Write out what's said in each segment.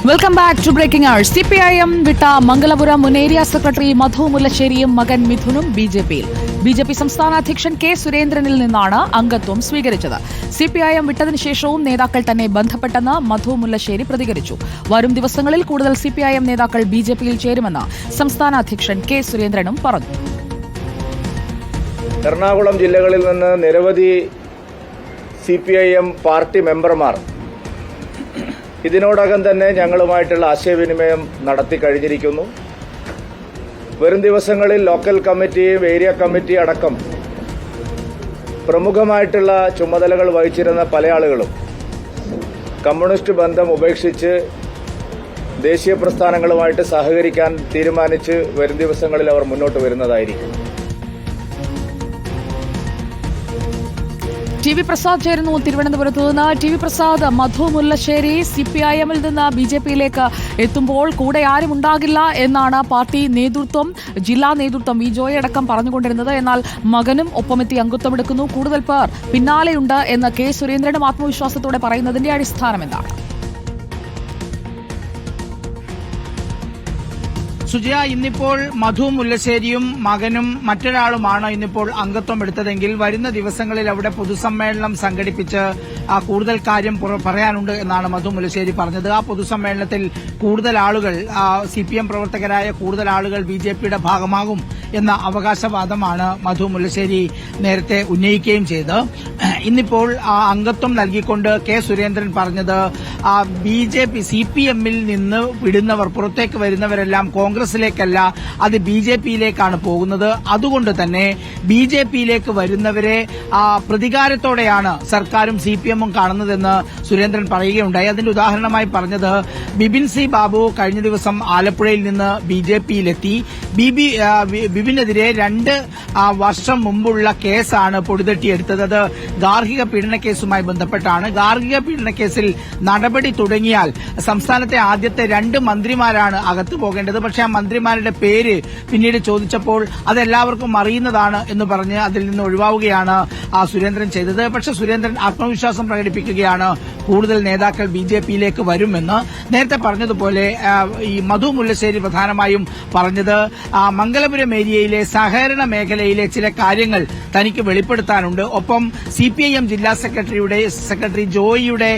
Welcome back to breaking hour. CPIM വിട്ട മംഗലപുരം മുൻ area secretary മധു മുല്ലശ്ശേരിയും മകൻ മിഥുനും ബിജെപിയിൽ. ബിജെപി സംസ്ഥാന അധ്യക്ഷൻ കെ സുരേന്ദ്രനിൽ നിന്നാണ് അംഗത്വം സ്വീകരിച്ചത്. സിപിഐഎം വിട്ടതിനു ശേഷവും നേതാക്കൾ തന്നെ ബന്ധപ്പെട്ടെന്ന് മധു മുല്ലശ്ശേരി പ്രതികരിച്ചു. വരും ദിവസങ്ങളിൽ കൂടുതൽ സിപിഐഎം നേതാക്കൾ ബിജെപിയിൽ ചേരുമെന്ന് സംസ്ഥാന അധ്യക്ഷൻ കെ സുരേന്ദ്രനും പറഞ്ഞു. എറണാകുളം ജില്ലകളിൽ നിന്ന് നിരവധി സിപിഐഎം പാർട്ടി മെമ്പർമാർ ഇതിനോടകം തന്നെ ഞങ്ങളുമായിട്ടുള്ള ആശയവിനിമയം നടത്തി കഴിഞ്ഞിരിക്കുന്നു. വരും ദിവസങ്ങളിൽ ലോക്കൽ കമ്മിറ്റിയും ഏരിയ കമ്മിറ്റി അടക്കം പ്രമുഖമായിട്ടുള്ള ചുമതലകൾ വഹിച്ചിരുന്ന പല ആളുകളും കമ്മ്യൂണിസ്റ്റ് ബന്ധം ഉപേക്ഷിച്ച് ദേശീയ പ്രസ്ഥാനങ്ങളുമായിട്ട് സഹകരിക്കാൻ തീരുമാനിച്ച് വരും ദിവസങ്ങളിൽ അവർ മുന്നോട്ട് വരുന്നതായിരിക്കും. ടി വി പ്രസാദ് ചേരുന്നു തിരുവനന്തപുരത്ത് നിന്ന്. ടി വി പ്രസാദ്, മധു മുല്ലശ്ശേരി സിപിഐഎമ്മിൽ നിന്ന് ബിജെപിയിലേക്ക് എത്തുമ്പോൾ കൂടെ ആരും ഉണ്ടാകില്ല എന്നാണ് പാർട്ടി നേതൃത്വം, ജില്ലാ നേതൃത്വം വിജോയ് അടക്കം പറഞ്ഞുകൊണ്ടിരുന്നത്. എന്നാൽ മകനും ഒപ്പമെത്തി അംഗത്വമെടുക്കുന്നു. കൂടുതൽ പേർ പിന്നാലെയുണ്ട് എന്ന് കെ സുരേന്ദ്രനും ആത്മവിശ്വാസത്തോടെ പറയുന്നതിന്റെ അടിസ്ഥാനം എന്താണ്? സുജയ, ഇന്നിപ്പോൾ മധു മുല്ലശ്ശേരിയും മകനും മറ്റൊരാളുമാണ് ഇന്നിപ്പോൾ അംഗത്വം എടുത്തതെങ്കിൽ വരുന്ന ദിവസങ്ങളിൽ അവിടെ പൊതുസമ്മേളനം സംഘടിപ്പിച്ച് കൂടുതൽ കാര്യം പറയാനുണ്ട് എന്നാണ് മധു മുല്ലശ്ശേരി പറഞ്ഞത്. ആ പൊതുസമ്മേളനത്തിൽ കൂടുതൽ ആളുകൾ സിപിഎം പ്രവർത്തകരായ കൂടുതൽ ആളുകൾ ബിജെപിയുടെ ഭാഗമാകും എന്ന അവകാശവാദമാണ് മധു മുല്ലശ്ശേരി നേരത്തെ ഉന്നയിക്കുകയും ചെയ്തത്. ഇന്നിപ്പോൾ അംഗത്വം നൽകിക്കൊണ്ട് കെ സുരേന്ദ്രൻ പറഞ്ഞത് ബിജെപി സിപിഎമ്മിൽ നിന്ന് വിടുന്നവർ, പുറത്തേക്ക് വരുന്നവരെല്ലാം കോൺഗ്രസിലേക്കല്ല, അത് ബിജെപിയിലേക്കാണ് പോകുന്നത്. അതുകൊണ്ട് തന്നെ ബിജെപിയിലേക്ക് വരുന്നവരെ പ്രതികാരത്തോടെയാണ് സർക്കാരും സിപിഎമ്മും കാണുന്നതെന്ന് സുരേന്ദ്രൻ പറയുകയുണ്ടായി. അതിന്റെ ഉദാഹരണമായി പറഞ്ഞത് ബിപിൻ സി ബാബു കഴിഞ്ഞ ദിവസം ആലപ്പുഴയിൽ നിന്ന് ബിജെപിയിലെത്തി. ബിപിനെതിരെ 2 വർഷം മുമ്പുള്ള കേസാണ് പൊടിതട്ടിയെടുത്തത്. അത് ഗാർഹിക പീഡന കേസുമായി ബന്ധപ്പെട്ടാണ്. ഗാർഹിക പീഡന കേസിൽ നടപടി തുടങ്ങിയാൽ സംസ്ഥാനത്തെ ആദ്യത്തെ 2 മന്ത്രിമാരാണ് അകത്തു പോകേണ്ടത്. പക്ഷേ ആ മന്ത്രിമാരുടെ പേര് പിന്നീട് ചോദിച്ചപ്പോൾ അതെല്ലാവർക്കും അറിയുന്നതാണ് എന്ന് പറഞ്ഞ് അതിൽ നിന്ന് ഒഴിവാവുകയാണ് സുരേന്ദ്രൻ ചെയ്തത്. പക്ഷേ സുരേന്ദ്രൻ ആത്മവിശ്വാസം പ്രകടിപ്പിക്കുകയാണ് കൂടുതൽ നേതാക്കൾ ബിജെപിയിലേക്ക് വരുമെന്ന്. നേരത്തെ പറഞ്ഞതുപോലെ ഈ മധു മുല്ലശ്ശേരി പ്രധാനമായും പറഞ്ഞത് മംഗലപുരം ഏരിയയിലെ സഹകരണ മേഖലയിലെ ചില കാര്യങ്ങൾ തനിക്ക് വെളിപ്പെടുത്താനുണ്ട്. ഒപ്പം സിപിഐഎം ജില്ലാ സെക്രട്ടറി ജോയിയുടെ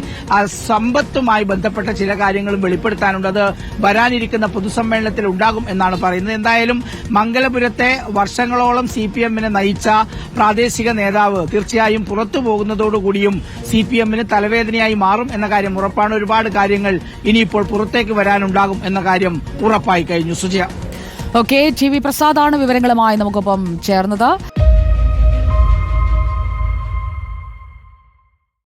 സമ്പത്തുമായി ബന്ധപ്പെട്ട ചില കാര്യങ്ങളും വെളിപ്പെടുത്താനുണ്ട്. അത് വരാനിരിക്കുന്ന പൊതുസമ്മേളനത്തിൽ ഉണ്ടാകും എന്നാണ് പറയുന്നത്. എന്തായാലും മംഗലപുരത്തെ വർഷങ്ങളോളം സിപിഎമ്മിനെ നയിച്ച പ്രാദേശിക നേതാവ് തീർച്ചയായും പുറത്തു പോകുന്നതോടുകൂടിയും സിപിഎമ്മിന് തലവേദനയായി മാറും എന്ന കാര്യം ഉറപ്പാണ്. ഒരുപാട് കാര്യങ്ങൾ ഇനിയിപ്പോൾ പുറത്തേക്ക് വരാനുണ്ടാകും എന്ന കാര്യം ഉറപ്പായി കഴിഞ്ഞു. സുജയ. ഓക്കെ, ടി വി പ്രസാദാണ് വിവരങ്ങളുമായി നമുക്കൊപ്പം ചേർന്നത്.